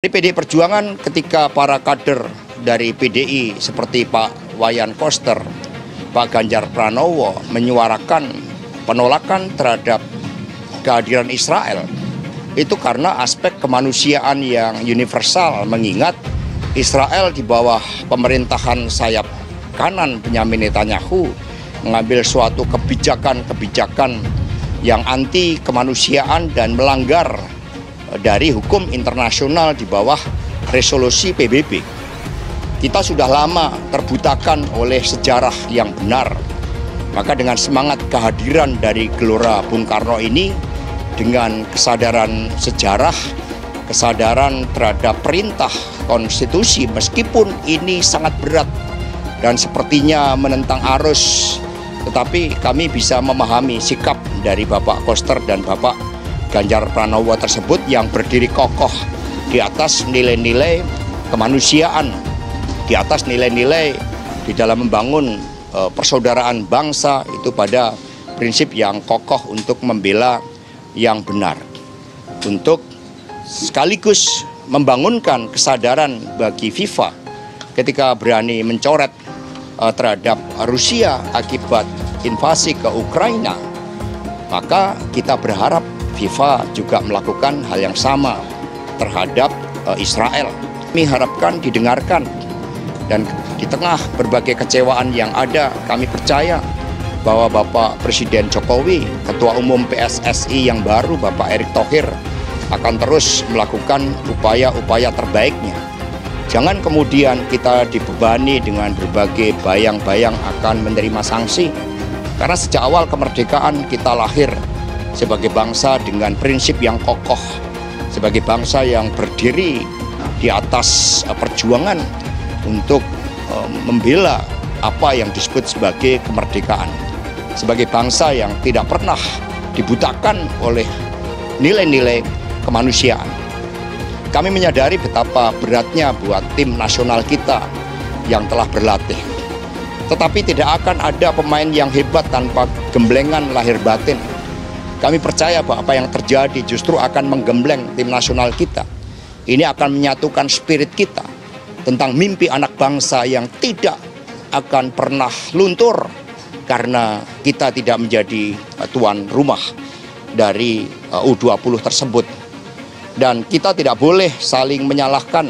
Di PDI Perjuangan ketika para kader dari PDI seperti Pak Wayan Koster, Pak Ganjar Pranowo menyuarakan penolakan terhadap kehadiran Israel, itu karena aspek kemanusiaan yang universal, mengingat Israel di bawah pemerintahan sayap kanan Benyamin Netanyahu mengambil suatu kebijakan-kebijakan yang anti kemanusiaan dan melanggar dari hukum internasional di bawah resolusi PBB. Kita sudah lama terbutakan oleh sejarah yang benar. Maka dengan semangat kehadiran dari Gelora Bung Karno ini, dengan kesadaran sejarah, kesadaran terhadap perintah konstitusi, meskipun ini sangat berat dan sepertinya menentang arus, tetapi kami bisa memahami sikap dari Bapak Koster dan Bapak Ganjar Pranowo tersebut yang berdiri kokoh di atas nilai-nilai kemanusiaan, di atas nilai-nilai di dalam membangun persaudaraan bangsa, itu pada prinsip yang kokoh untuk membela yang benar, untuk sekaligus membangunkan kesadaran bagi FIFA ketika berani mencoret terhadap Rusia akibat invasi ke Ukraina. Maka kita berharap FIFA juga melakukan hal yang sama terhadap Israel. Kami harapkan didengarkan, dan di tengah berbagai kecewaan yang ada, kami percaya bahwa Bapak Presiden Jokowi, Ketua Umum PSSI yang baru Bapak Erick Thohir, akan terus melakukan upaya-upaya terbaiknya. Jangan kemudian kita dibebani dengan berbagai bayang-bayang akan menerima sanksi, karena sejak awal kemerdekaan kita lahir sebagai bangsa dengan prinsip yang kokoh, sebagai bangsa yang berdiri di atas perjuangan untuk membela apa yang disebut sebagai kemerdekaan, sebagai bangsa yang tidak pernah dibutakan oleh nilai-nilai kemanusiaan. Kami menyadari betapa beratnya buat tim nasional kita yang telah berlatih, tetapi tidak akan ada pemain yang hebat tanpa gemblengan lahir batin. Kami percaya bahwa apa yang terjadi justru akan menggembleng tim nasional kita. Ini akan menyatukan spirit kita tentang mimpi anak bangsa yang tidak akan pernah luntur karena kita tidak menjadi tuan rumah dari U20 tersebut. Dan kita tidak boleh saling menyalahkan.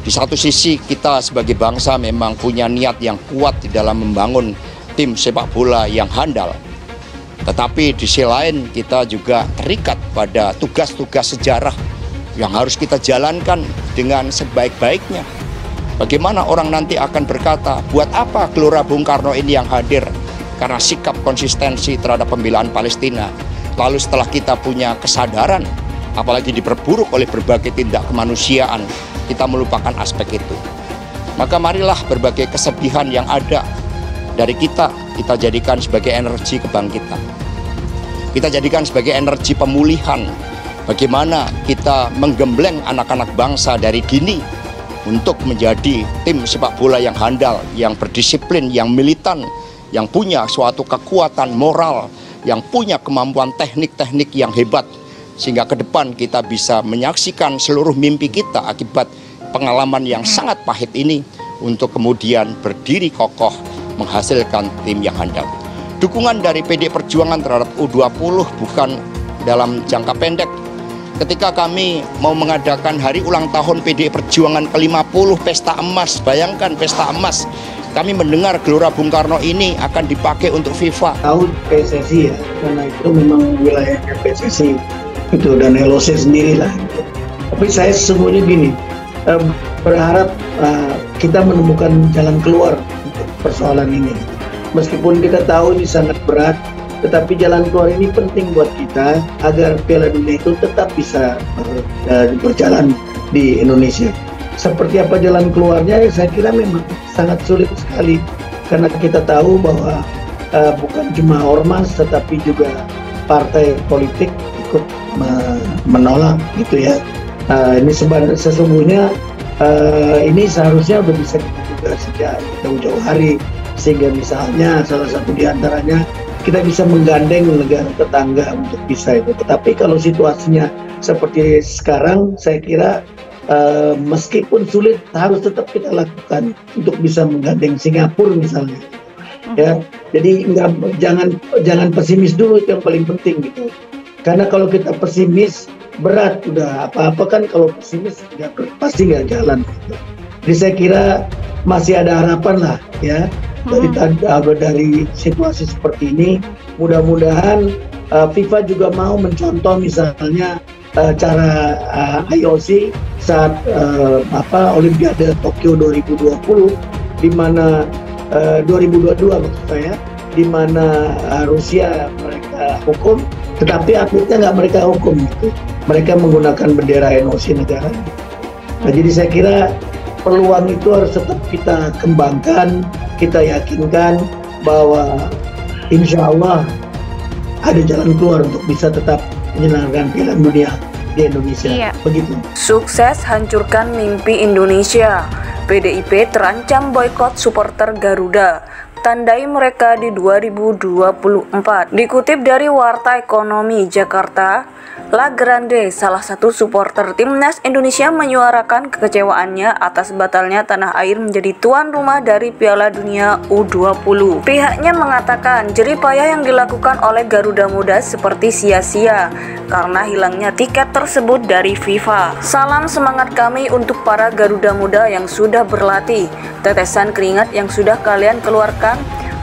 Di satu sisi kita sebagai bangsa memang punya niat yang kuat di dalam membangun tim sepak bola yang handal. Tetapi di sisi lain kita juga terikat pada tugas-tugas sejarah yang harus kita jalankan dengan sebaik-baiknya. Bagaimana orang nanti akan berkata, buat apa Gelora Bung Karno ini yang hadir? Karena sikap konsistensi terhadap pembelaan Palestina. Lalu setelah kita punya kesadaran, apalagi diperburuk oleh berbagai tindak kemanusiaan, kita melupakan aspek itu. Maka marilah berbagai kesedihan yang ada dari kita jadikan sebagai energi kebangkitan. Kita jadikan sebagai energi pemulihan. Bagaimana kita menggembleng anak-anak bangsa dari dini untuk menjadi tim sepak bola yang handal, yang berdisiplin, yang militan, yang punya suatu kekuatan moral, yang punya kemampuan teknik-teknik yang hebat, sehingga ke depan kita bisa menyaksikan seluruh mimpi kita akibat pengalaman yang sangat pahit ini untuk kemudian berdiri kokoh menghasilkan tim yang handal. Dukungan dari PDI Perjuangan terhadap U20 bukan dalam jangka pendek. Ketika kami mau mengadakan hari ulang tahun PDI Perjuangan ke-50 Pesta Emas, bayangkan Pesta Emas, kami mendengar Gelora Bung Karno ini akan dipakai untuk FIFA. Tahu PSSI ya, karena itu memang wilayahnya PSSI itu dan LOC sendirilah. Tapi saya sesungguhnya gini, berharap kita menemukan jalan keluar untuk persoalan ini. Meskipun kita tahu ini sangat berat, tetapi jalan keluar ini penting buat kita agar Piala Dunia itu tetap bisa berjalan di Indonesia. Seperti apa jalan keluarnya, saya kira memang sangat sulit sekali, karena kita tahu bahwa bukan cuma ormas, tetapi juga partai politik ikut menolak gitu ya. Ini sesungguhnya ini seharusnya sudah bisa kita sejak jauh-jauh hari, sehingga misalnya salah satu diantaranya kita bisa menggandeng negara tetangga untuk bisa itu. Tetapi kalau situasinya seperti sekarang, saya kira meskipun sulit harus tetap kita lakukan untuk bisa menggandeng Singapura misalnya. Ya, jadi jangan pesimis dulu, itu yang paling penting gitu. Karena kalau kita pesimis berat, udah apa-apa kan kalau pesimis pasti nggak jalan. Gitu. Jadi saya kira masih ada harapan lah ya dari situasi seperti ini. Mudah-mudahan FIFA juga mau mencontoh misalnya cara IOC saat Olimpiade Tokyo 2020 di mana 2022 maksud saya, di mana Rusia mereka hukum, tetapi atletnya nggak mereka hukum gitu. Mereka menggunakan bendera NOC negara. Nah, jadi saya kira peluang itu harus tetap kita kembangkan, kita yakinkan bahwa insya Allah ada jalan keluar untuk bisa tetap menyenangkan Piala Dunia di Indonesia. Iya. Begitu. Sukses hancurkan mimpi Indonesia. PDIP terancam boikot supporter Garuda. Tandai mereka di 2024. Dikutip dari Warta Ekonomi Jakarta, Lagrande, salah satu supporter timnas Indonesia, menyuarakan kekecewaannya atas batalnya tanah air menjadi tuan rumah dari Piala Dunia U20. Pihaknya mengatakan jeripayah yang dilakukan oleh Garuda Muda seperti sia-sia karena hilangnya tiket tersebut dari FIFA. Salam semangat kami untuk para Garuda Muda yang sudah berlatih, tetesan keringat yang sudah kalian keluarkan,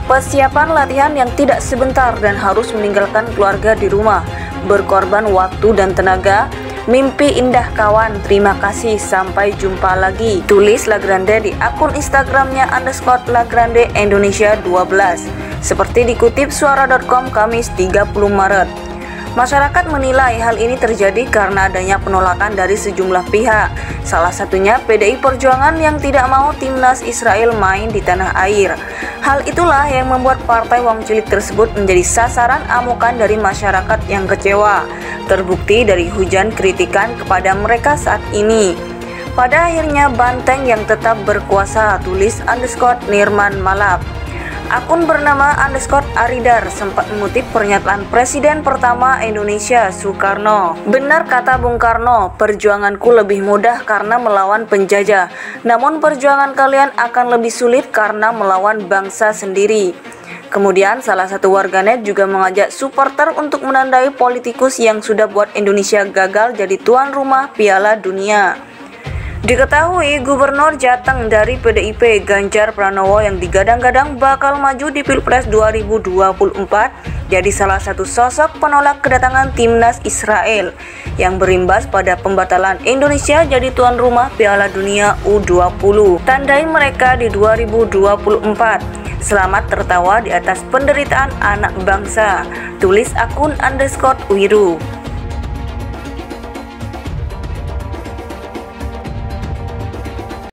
persiapan latihan yang tidak sebentar dan harus meninggalkan keluarga di rumah, berkorban waktu dan tenaga. Mimpi indah kawan, terima kasih, sampai jumpa lagi. Tulis Lagrande di akun Instagramnya _Lagrande Indonesia 12. Seperti dikutip suara.com Kamis 30 Maret. Masyarakat menilai hal ini terjadi karena adanya penolakan dari sejumlah pihak. Salah satunya PDI Perjuangan yang tidak mau timnas Israel main di tanah air. Hal itulah yang membuat partai Wong Cilik tersebut menjadi sasaran amukan dari masyarakat yang kecewa. Terbukti dari hujan kritikan kepada mereka saat ini. Pada akhirnya banteng yang tetap berkuasa, tulis _Nirman Malap. Akun bernama _Aridar sempat mengutip pernyataan Presiden pertama Indonesia, Soekarno. Benar kata Bung Karno, perjuanganku lebih mudah karena melawan penjajah. Namun perjuangan kalian akan lebih sulit karena melawan bangsa sendiri. Kemudian salah satu warganet juga mengajak supporter untuk menandai politikus yang sudah buat Indonesia gagal jadi tuan rumah Piala Dunia. Diketahui Gubernur Jateng dari PDIP Ganjar Pranowo yang digadang-gadang bakal maju di Pilpres 2024 jadi salah satu sosok penolak kedatangan timnas Israel yang berimbas pada pembatalan Indonesia jadi tuan rumah Piala Dunia U20. Tandai mereka di 2024. Selamat tertawa di atas penderitaan anak bangsa. Tulis akun _Wiru.